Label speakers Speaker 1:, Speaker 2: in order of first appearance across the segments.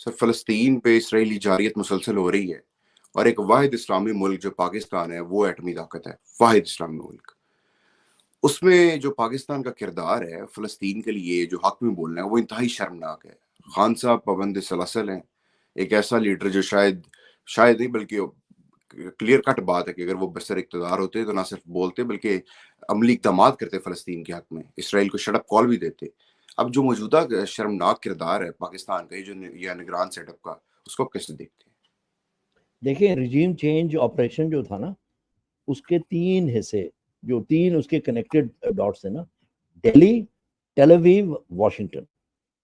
Speaker 1: سر فلسطین پہ اسرائیلی جارحیت مسلسل ہو رہی ہے، اور ایک واحد اسلامی ملک جو پاکستان ہے وہ ایٹمی طاقت ہے، واحد اسلامی ملک. اس میں جو پاکستان کا کردار ہے فلسطین کے لیے جو حق میں بولنا ہے وہ انتہائی شرمناک ہے. خان صاحب پابند سلاسل ہیں، ایک ایسا لیڈر جو شاید نہیں بلکہ کلیئر کٹ بات ہے کہ اگر وہ بسر اقتدار ہوتے تو نہ صرف بولتے بلکہ عملی اقدامات کرتے فلسطین کے حق میں، اسرائیل کو شٹ اپ کال بھی دیتے. اب جو موجودہ شرمناک کردار ہے پاکستان کا، یا نگران سیٹ اپ کا، اس کو آپ کیسے دیکھتے ہیں؟
Speaker 2: دیکھیں ریجیم چینج آپریشن جو تھا نا، اس کے 3 حصے، جو 3 اس کے کنیکٹڈ ڈاٹس ہیں نا، دہلی، ٹیل اویو، واشنگٹن،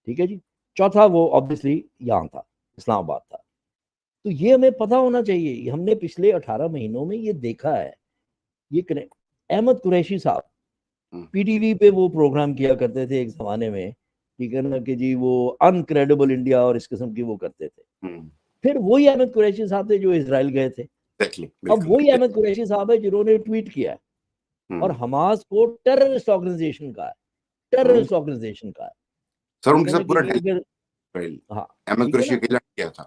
Speaker 2: ٹھیک ہے جی. چوتھا وہ آبویسلی یہاں تھا، اسلام آباد تھا. تو یہ ہمیں پتہ ہونا چاہیے. ہم نے پچھلے 18 مہینوں میں یہ دیکھا ہے. یہ احمد قریشی صاحب پی ٹی وی پہ وہ پروگرام کیا کرتے تھے ایک زمانے میں، ٹھیک ہے نا، کہ جی وہ انکریڈیبل انڈیا اور اس قسم کی وہ کرتے تھے. پھر وہی احمد قریشی صاحب تھے جو اسرائیل گئے تھے. اب وہی احمد قریشی صاحب ہے جنہوں نے ٹویٹ کیا ہے اور حماس کو ٹیررسٹ آرگنائزیشن کا ہے، ٹیررسٹ آرگنائزیشن کا ہے.
Speaker 1: سر ان کے ساتھ پورا
Speaker 2: ہاں
Speaker 1: احمد قریشی اکیلا کیا تھا،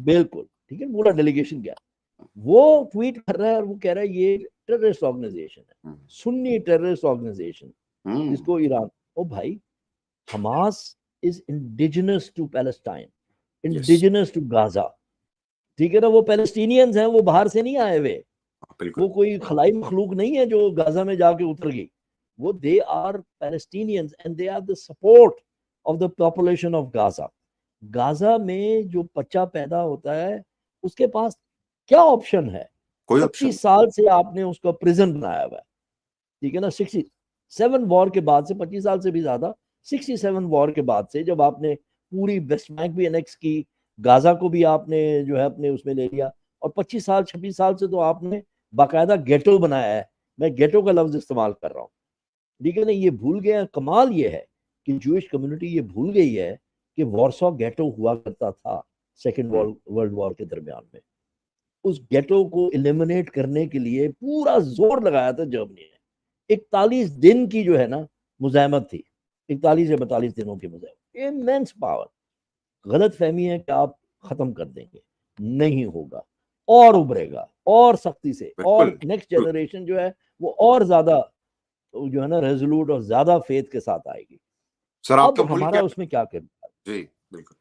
Speaker 2: بالکل ٹھیک ہے، پورا ڈیلیگیشن کیا. وہ ٹویٹ کر رہا ہے اور وہ کہہ رہا ہے یہ ٹیررسٹ آرگنائزیشن ہے، سنی ٹیررسٹ آرگنائزیشن جس کو ایران. او بھائی، Hamas is indigenous to Palestine, indigenous to Gaza, ٹھیک ہے نا. وہ پیلسٹینینز ہیں، وہ باہر سے نہیں آئے ہوئے، وہ کوئی خلائی مخلوق نہیں ہے جو غازہ میں جا کے اتر گئی. وہ they are Palestinians and they are the support of the population of Gaza. Gaza میں جو بچہ پیدا ہوتا ہے اس کے پاس کیا آپشن ہے؟ 25 سال سے آپ نے اس کا پریزن بنایا ہوا ہے، ٹھیک ہے نا. 67 وار کے بعد سے، 25 سال سے بھی زیادہ، 67 وار کے بعد سے جب آپ نے پوری ویسٹ بینک بھی انیکس کی، غازہ کو بھی آپ نے جو ہے اپنے اس میں لے لیا، اور 25 سال 26 سال سے تو آپ نے باقاعدہ گیٹو بنایا ہے. میں گیٹو کا لفظ استعمال کر رہا ہوں، ٹھیک ہے نا. یہ بھول گئے. کمال یہ ہے کہ جوئش کمیونٹی یہ بھول گئی ہے کہ وارسا گیٹو ہوا کرتا تھا سیکنڈ ورلڈ وار کے درمیان میں. اس گیٹو کو ایلیمنیٹ کرنے کے لیے پورا زور لگایا تھا جرمنی نے. 41 دن کی جو ہے نا مزاحمت تھی، 41 یا 42 دنوں کی مزاحمت. Immense power. غلط فہمی ہے کہ آپ ختم کر دیں گے، نہیں ہوگا، اور ابھرے گا اور سختی سے، اور نیکسٹ جنریشن جو ہے وہ اور زیادہ جو ہے نا ریزولوٹ اور زیادہ فیتھ کے ساتھ آئے گی. اب ہمارا اس میں کیا کرنا ہے؟
Speaker 1: جی بالکل،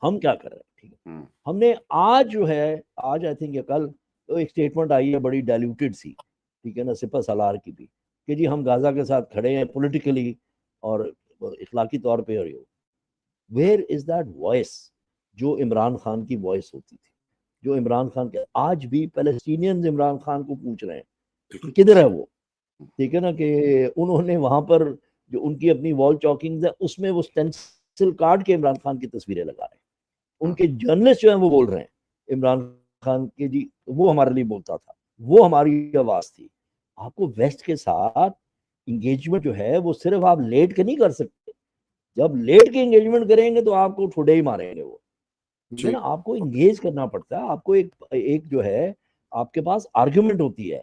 Speaker 2: ہم کیا کر رہے ہیں؟ ٹھیک ہے، ہم نے آج جو ہے، آج آئی تھنک کل ایک سٹیٹمنٹ آئی ہے بڑی ڈائلیوٹڈ سی، ٹھیک ہے نا، سپہ سالار کی بھی، کہ جی ہم غازہ کے ساتھ کھڑے ہیں پولیٹیکلی اور اخلاقی طور پہ. اور ویئر از دیٹ وائس جو عمران خان کی وائس ہوتی تھی، جو عمران خان کے، آج بھی پیلسٹینینز عمران خان کو پوچھ رہے ہیں کدھر ہے وہ، ٹھیک ہے نا، کہ انہوں نے وہاں پر جو ان کی اپنی وال چاکنگز ہے اس میں وہ سٹینسل کارڈ کے عمران خان کی تصویریں لگا رہے ہیں. ان کے جرنلسٹ جو ہیں وہ بول رہے ہیں عمران خان کے جی وہ ہمارے لیے بولتا تھا، وہ ہماری آواز تھی. آپ کو ویسٹ کے ساتھ انگیجمنٹ جو ہے وہ صرف آپ لیٹ کے نہیں کر سکتے. جب لیٹ کے انگیجمنٹ کریں گے تو آپ کو ٹھوڈے ہی ماریں گے وہ، ٹھیک ہے نا. آپ کو انگیج کرنا پڑتا ہے. آپ کو ایک جو ہے آپ کے پاس آرگیومنٹ ہوتی ہے.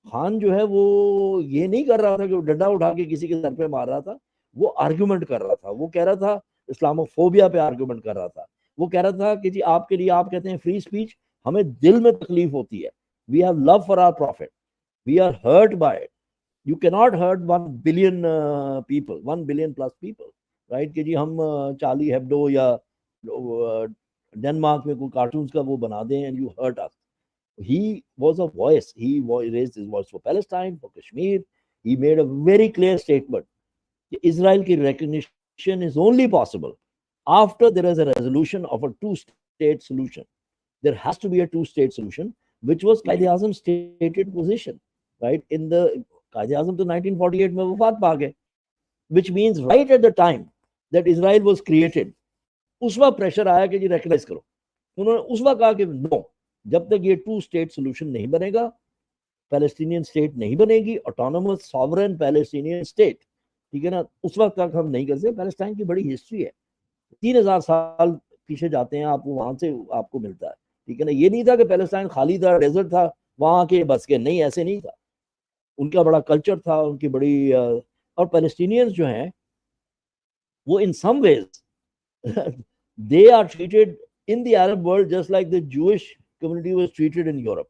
Speaker 2: خان جو ہے وہ یہ نہیں کر رہا تھا کہ وہ ڈنڈا اٹھا کے کسی کے سر پہ مار رہا تھا، وہ آرگیومنٹ کر رہا تھا. وہ کہہ رہا تھا اسلاموفوبیا پہ آرگیومنٹ کر رہا تھا. وہ کہہ رہا تھا کہ جی آپ کے لیے، آپ کہتے ہیں فری اسپیچ، ہمیں دل میں تکلیف ہوتی ہے. We have love for our profit, we are hurt by it. You کی not hurt 1 billion people, 1 billion plus people, right. کہ جی ہم چارلی ہیبڈو یا ڈنمارک میں کوئی کارٹونز کا وہ بنا دیں and you hurt us. He was a voice. He raised his voice for Palestine, for Kashmir. He made a very clear statement. Israel ki recognition is only possible after there is a resolution of a two-state solution. There has to be a two-state solution, which was Quaid-e-Azam's stated position, right? In the Quaid-e-Azam to 1948 mein wafat pa gaye, which means right at the time that Israel was created, اس وقت pressure آیا کہ جی recognise کرو. انہوں نے اس وقت کہا کہ نو، جب تک یہ 2-state سولوشن نہیں بنے گا، پیلسٹینین اسٹیٹ نہیں بنے گی، آٹونومس ساورن پیلسٹینین اسٹیٹ، ٹھیک ہے نا، اس وقت تک ہم نہیں کر سکتے. پیلسٹائن کی بڑی ہسٹری ہے، 3000 سال پیچھے جاتے ہیں آپ، وہاں سے آپ کو ملتا ہے، ٹھیک ہے نا. یہ نہیں تھا کہ پیلسٹائن خالی تھا، ڈیزرٹ تھا، وہاں کے بس کے، نہیں، ایسے نہیں تھا. ان کا بڑا کلچر تھا، ان کی بڑی اور پیلسٹینینز جو ہیں وہ ان سم ویز they are treated in the Arab world just like the Jewish community was treated in Europe.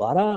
Speaker 2: 12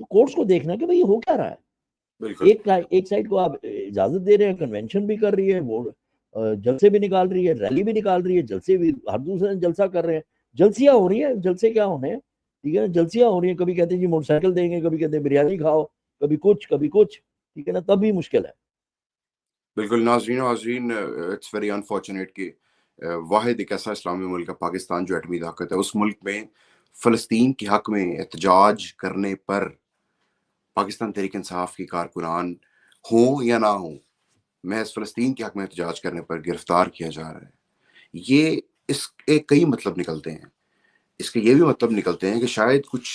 Speaker 2: تو کورٹس کو دیکھنا کہ بھئی یہ ہو کیا رہا ہے. ایک سائڈ کو آپ اجازت دے رہے ہیں, کنونشن بھی کر رہی ہے, وہ جلسے بھی نکال رہی ہے, ریلی بھی نکال رہی ہے, جلسے بھی ہر دوسرے دن جلسہ کر رہے ہیں, جلسیاں ہو رہی ہیں, جلسے کیا ہونے ہیں, ٹھیک ہے نا, جلسیاں ہو رہی ہیں, کبھی کہتے ہیں جی موٹر سائیکل دیں گے, کبھی کہتے ہیں بریانی کھاؤ, کبھی کچھ, ٹھیک ہے نا, تب بھی مشکل ہے.
Speaker 1: بالکل. ناظرین اٹس ویری انفارچونیٹ کہ واحد ایک ایسا اسلامی ملک ہے پاکستان جو ایٹمی طاقت ہے, اس ملک میں فلسطین کے حق میں احتجاج کرنے پر پاکستان تحریک انصاف کی کارکنان ہوں یا نہ ہوں, محض فلسطین کے حق میں احتجاج کرنے پر گرفتار کیا جا رہا ہے. یہ اس کے کئی مطلب نکلتے ہیں. اس کے یہ بھی مطلب نکلتے ہیں کہ شاید کچھ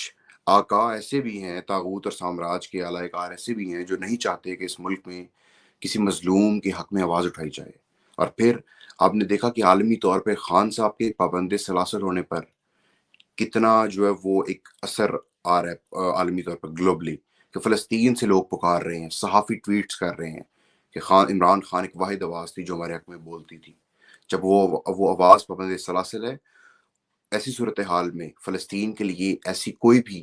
Speaker 1: آقا ایسے بھی ہیں, طاغوت اور سامراج کے اعلی کار ایسے بھی ہیں جو نہیں چاہتے کہ اس ملک میں کسی مظلوم کے حق میں آواز اٹھائی جائے. اور پھر آپ نے دیکھا کہ عالمی طور پہ خان صاحب کے پابند سلاسل ہونے پر کتنا جو ہے وہ ایک اثر آ رہا ہے عالمی طور پر گلوبلی, کہ فلسطین سے لوگ پکار رہے ہیں, صحافی ٹویٹس کر رہے ہیں کہ عمران خان ایک واحد آواز تھی جو ہمارے حق میں بولتی تھی. جب وہ آواز پابند سلاسل ہے, ایسی صورتحال میں فلسطین کے لیے ایسی کوئی بھی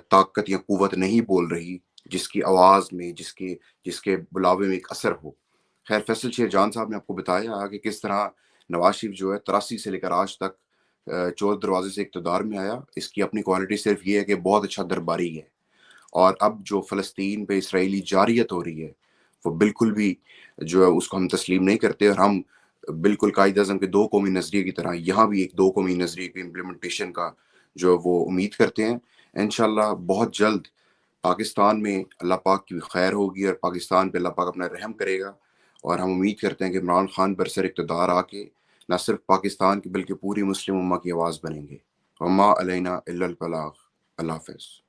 Speaker 1: طاقت یا قوت نہیں بول رہی جس کی آواز میں, جس کے بلاوے میں ایک اثر ہو. خیر, فیصل شیر جان صاحب نے آپ کو بتایا کہ کس طرح نواز شریف جو ہے 83 سے لے کر آج تک 14 دروازے سے اقتدار میں آیا. اس کی اپنی کوالٹی صرف یہ ہے کہ بہت اچھا درباری ہے, اور اب جو فلسطین پہ اسرائیلی جارحیت ہو رہی ہے وہ بالکل بھی جو ہے اس کو ہم تسلیم نہیں کرتے, اور ہم بالکل قائد اعظم کے 2 قومی نظریے کی طرح یہاں بھی ایک 2 قومی نظریے کی امپلیمنٹیشن کا جو وہ امید کرتے ہیں. انشاءاللہ بہت جلد پاکستان میں اللہ پاک کی خیر ہوگی اور پاکستان پہ اللہ پاک اپنا رحم کرے گا, اور ہم امید کرتے ہیں کہ عمران خان برسر اقتدار آ کے نہ صرف پاکستان کی بلکہ پوری مسلم امہ کی آواز بنیں گے. وما علینا الا البلاغ. اللہ حافظ.